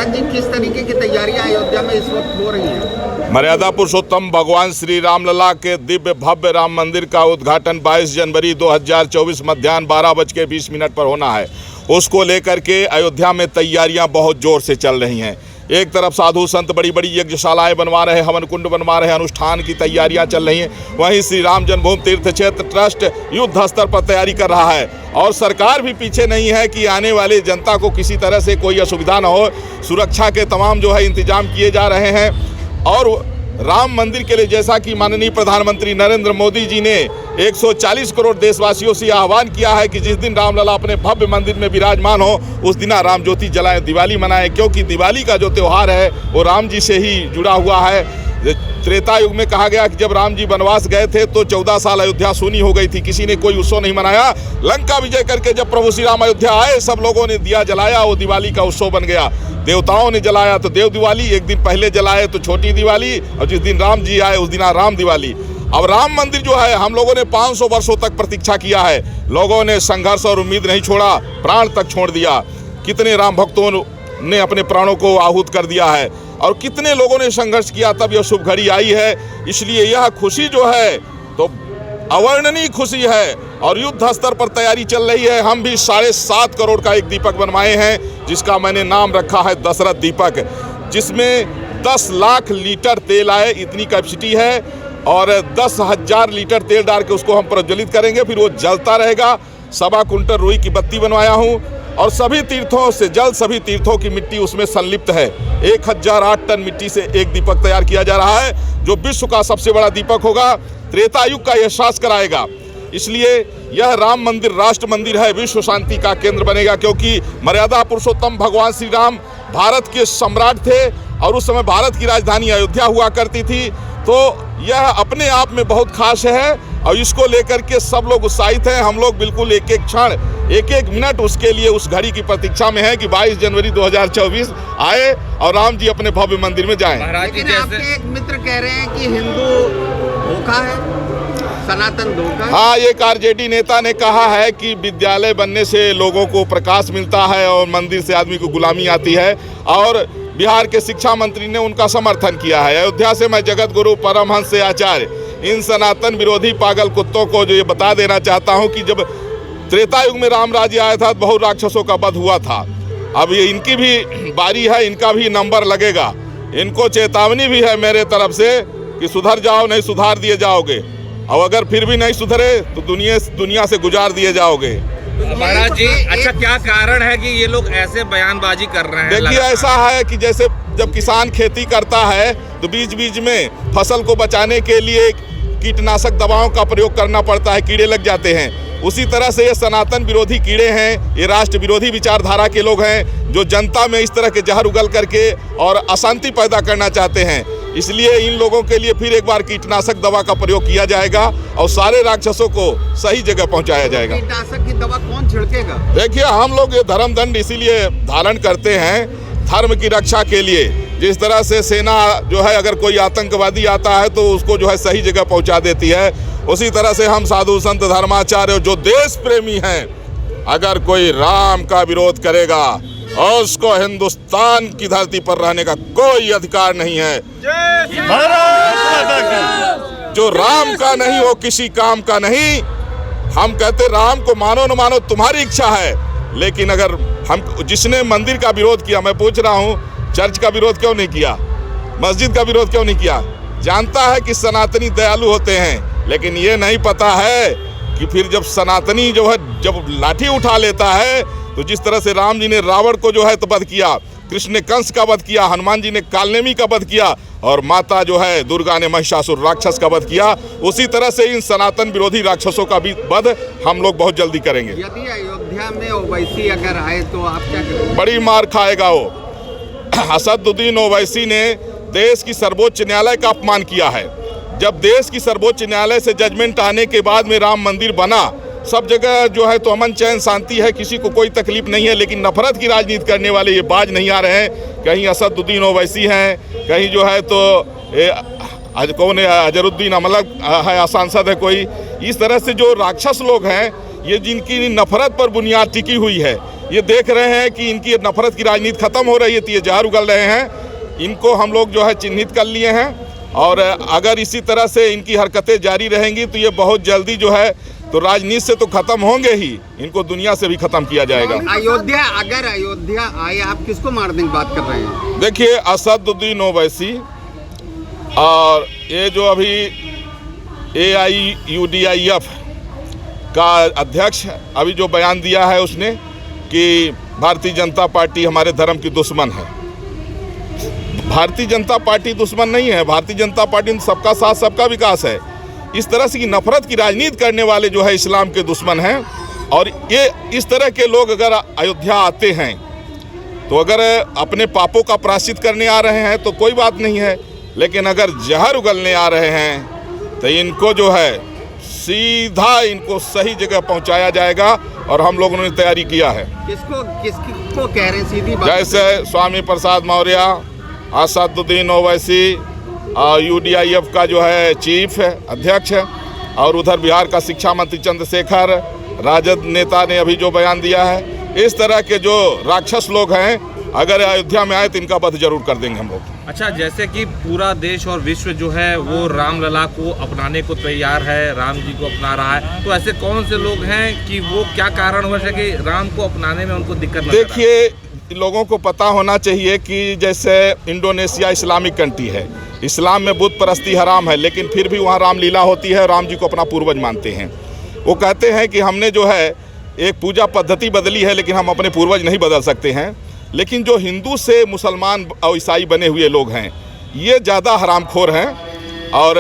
महाराज जी, किस तरीके की तैयारियां अयोध्या में इस वक्त हो रही हैं? मर्यादा पुरुषोत्तम भगवान श्री रामलला के दिव्य भव्य राम मंदिर का उद्घाटन 22 जनवरी 2024 मध्याह्न 12:20 पर होना है। उसको लेकर के अयोध्या में तैयारियां बहुत जोर से चल रही हैं। एक तरफ साधु संत बड़ी बड़ी यज्ञशालाएं बनवा रहे हैं, हवन कुंड बनवा रहे हैं, अनुष्ठान की तैयारियां चल रही हैं। वहीं श्री राम जन्मभूमि तीर्थ क्षेत्र ट्रस्ट युद्ध स्तर पर तैयारी कर रहा है और सरकार भी पीछे नहीं है कि आने वाले जनता को किसी तरह से कोई असुविधा न हो। सुरक्षा के तमाम जो है इंतजाम किए जा रहे हैं और राम मंदिर के लिए जैसा कि माननीय प्रधानमंत्री नरेंद्र मोदी जी ने 140 करोड़ देशवासियों से आह्वान किया है कि जिस दिन रामलला अपने भव्य मंदिर में विराजमान हो उस दिन राम ज्योति जलाएं, दिवाली मनाएं, क्योंकि दिवाली का जो त्यौहार है वो राम जी से ही जुड़ा हुआ है। त्रेता युग में कहा गया कि जब राम जी वनवास गए थे तो 14 साल अयोध्या सूनी हो गई थी, किसी ने कोई उत्सव नहीं मनाया। लंका विजय करके जब प्रभु श्री राम अयोध्या आए, सब लोगों ने दिया जलाया, वो दिवाली का उत्सव बन गया। देवताओं ने जलाया तो देव दिवाली, एक दिन पहले जलाए तो छोटी दिवाली, और जिस दिन राम जी आए उस दिन राम दिवाली। अब राम मंदिर जो है हम लोगों ने 500 वर्षों तक प्रतीक्षा किया है। लोगों ने संघर्ष और उम्मीद नहीं छोड़ा, प्राण तक छोड़ दिया। कितने राम भक्तों ने अपने प्राणों को आहूत कर दिया है और कितने लोगों ने संघर्ष किया, तब यह शुभ घड़ी आई है। इसलिए यह खुशी जो है तो अवर्णनीय खुशी है और युद्ध स्तर पर तैयारी चल रही है। हम भी 7.5 करोड़ का एक दीपक बनवाए हैं जिसका मैंने नाम रखा है दशरथ दीपक, जिसमें 10 लाख लीटर तेल आए, इतनी कैपेसिटी है और 10,000 लीटर तेल डाल के उसको हम प्रज्वलित करेंगे, फिर वो जलता रहेगा। 1.25 कुंटल रुई की बत्ती बनवाया हूँ और सभी तीर्थों से जल, सभी तीर्थों की मिट्टी उसमें संलिप्त है। 1008 टन मिट्टी से एक दीपक तैयार किया जा रहा है जो विश्व का सबसे बड़ा दीपक होगा, त्रेता युग का एहसास कराएगा। इसलिए यह राम मंदिर राष्ट्र मंदिर है, विश्व शांति का केंद्र बनेगा, क्योंकि मर्यादा पुरुषोत्तम भगवान श्री राम भारत के सम्राट थे और उस समय भारत की राजधानी अयोध्या हुआ करती थी। तो यह अपने आप में बहुत खास है और इसको लेकर के सब लोग उत्साहित हैं। हम लोग बिल्कुल एक एक क्षण, एक एक मिनट उसके लिए, उस घड़ी की प्रतीक्षा में है कि 22 जनवरी 2024 आए और राम जी अपने भव्य मंदिर में जाएं। लेकिन आपके एक मित्र कह रहे हैं कि हिंदू धोखा है, सनातन धोखा है। हाँ, एक आरजेडी नेता ने कहा है कि विद्यालय बनने से लोगों को प्रकाश मिलता है और मंदिर से आदमी को गुलामी आती है, और बिहार के शिक्षा मंत्री ने उनका समर्थन किया है। अयोध्या से मैं जगत गुरु परमहंस से आचार्य इन सनातन विरोधी पागल कुत्तों को जो ये बता देना चाहता हूँ कि जब त्रेता युग में राम राज्य आया था तो बहुत राक्षसों का वध हुआ था। अब ये इनकी भी बारी है, इनका भी नंबर लगेगा। इनको चेतावनी भी है मेरे तरफ से कि सुधर जाओ, नहीं सुधार दिए जाओगे, और अगर फिर भी नहीं सुधरे तो दुनिया से गुजार दिए जाओगे। महाराज जी, अच्छा क्या कारण है कि ये लोग ऐसे बयानबाजी कर रहे हैं? देखिए, ऐसा है कि जैसे जब किसान खेती करता है तो बीच बीच में फसल को बचाने के लिए कीटनाशक दवाओं का प्रयोग करना पड़ता है, कीड़े लग जाते हैं। उसी तरह से ये सनातन विरोधी कीड़े हैं, ये राष्ट्र विरोधी विचारधारा के लोग हैं जो जनता में इस तरह के जहर उगल करके और अशांति पैदा करना चाहते हैं। इसलिए इन लोगों के लिए फिर एक बार कीटनाशक दवा का प्रयोग किया जाएगा और सारे राक्षसों को सही जगह पहुंचाया जाएगा। कीटनाशक की दवा कौन छिड़केगा? देखिए, हम लोग ये धर्म दंड इसीलिए धारण करते हैं, धर्म की रक्षा के लिए। जिस तरह से सेना जो है अगर कोई आतंकवादी आता है तो उसको जो है सही जगह पहुंचा देती है, उसी तरह से हम साधु संत धर्माचार्य जो देश प्रेमी हैं, अगर कोई राम का विरोध करेगा और उसको हिंदुस्तान की धरती पर रहने का कोई अधिकार नहीं है। जो राम का नहीं वो किसी काम का नहीं। हम कहते राम को मानो न मानो तुम्हारी इच्छा है, लेकिन अगर हम जिसने मंदिर का विरोध किया, मैं पूछ रहा हूँ चर्च का विरोध क्यों नहीं किया, मस्जिद का विरोध क्यों नहीं किया? जानता है कि सनातनी दयालु होते हैं, लेकिन ये नहीं पता है कि फिर जब सनातनी जो है जब लाठी उठा लेता है तो जिस तरह से राम जी ने रावण को जो है तो वध किया, कृष्ण ने कंस का वध किया, हनुमान जी ने कालनेमी का वध किया और माता जो है दुर्गा ने महिषासुर राक्षस का वध किया, उसी तरह से इन सनातन विरोधी राक्षसों का भी वध हम लोग बहुत जल्दी करेंगे। यदि अयोध्या में ओवैसी अगर आए तो आप क्या करेंगे? बड़ी मार खाएगा वो। असदुद्दीन ओवैसी ने देश की सर्वोच्च न्यायालय का अपमान किया है। जब देश की सर्वोच्च न्यायालय से जजमेंट आने के बाद में राम मंदिर बना, सब जगह जो है तो अमन चैन शांति है, किसी को कोई तकलीफ नहीं है, लेकिन नफरत की राजनीति करने वाले ये बाज नहीं आ रहे हैं। कहीं असदुद्दीन ओवैसी हैं, कहीं जो है तो कौन है अजरुद्दीन अमलक है, सांसद है कोई। इस तरह से जो राक्षस लोग हैं, ये जिनकी नफरत पर बुनियाद टिकी हुई है, ये देख रहे हैं कि इनकी नफरत की राजनीति खत्म हो रही है, तो ये जहर उगल रहे हैं। इनको हम लोग जो है चिन्हित कर लिए हैं, और अगर इसी तरह से इनकी हरकतें जारी रहेंगी तो ये बहुत जल्दी जो है तो राजनीति से तो खत्म होंगे ही, इनको दुनिया से भी खत्म किया जाएगा। अयोध्या, अगर अयोध्या आए, आप किसको मारने की बात कर रहे हैं? देखिए, असदुद्दीन ओवैसी और ये जो अभी AIUDIF का अध्यक्ष अभी जो बयान दिया है उसने कि भारतीय जनता पार्टी हमारे धर्म की दुश्मन है। भारतीय जनता पार्टी दुश्मन नहीं है, भारतीय जनता पार्टी सबका साथ सबका विकास है। इस तरह से की नफरत की राजनीति करने वाले जो है इस्लाम के दुश्मन हैं। और ये इस तरह के लोग अगर अयोध्या आते हैं तो अगर अपने पापों का प्रायश्चित करने आ रहे हैं तो कोई बात नहीं है, लेकिन अगर जहर उगलने आ रहे हैं तो इनको जो है सीधा इनको सही जगह पहुंचाया जाएगा, और हम लोगों ने तैयारी किया है। किसको कह रहे हैं सीधी बात? जैसे स्वामी प्रसाद मौर्य, असदुद्दीन ओवैसी, UDIF का जो है चीफ है, अध्यक्ष है, और उधर बिहार का शिक्षा मंत्री चंद्रशेखर, राजद नेता ने अभी जो बयान दिया है। इस तरह के जो राक्षस लोग हैं अगर अयोध्या में आए तो इनका वध जरूर कर देंगे हम लोग। अच्छा, जैसे कि पूरा देश और विश्व जो है वो रामलला को अपनाने को तैयार है, राम जी को अपना रहा है, तो ऐसे कौन से लोग हैं कि वो क्या कारणवश है कि राम को अपनाने में उनको दिक्कत नजर आ रहा है? देखिए, लोगों को पता होना चाहिए कि जैसे इंडोनेशिया इस्लामिक कंट्री है, इस्लाम में बुत परस्ती हराम है, लेकिन फिर भी वहाँ रामलीला होती है, राम जी को अपना पूर्वज मानते हैं। वो कहते हैं कि हमने जो है एक पूजा पद्धति बदली है, लेकिन हम अपने पूर्वज नहीं बदल सकते हैं। लेकिन जो हिंदू से मुसलमान और ईसाई बने हुए लोग हैं, ये ज़्यादा हरामखोर हैं, और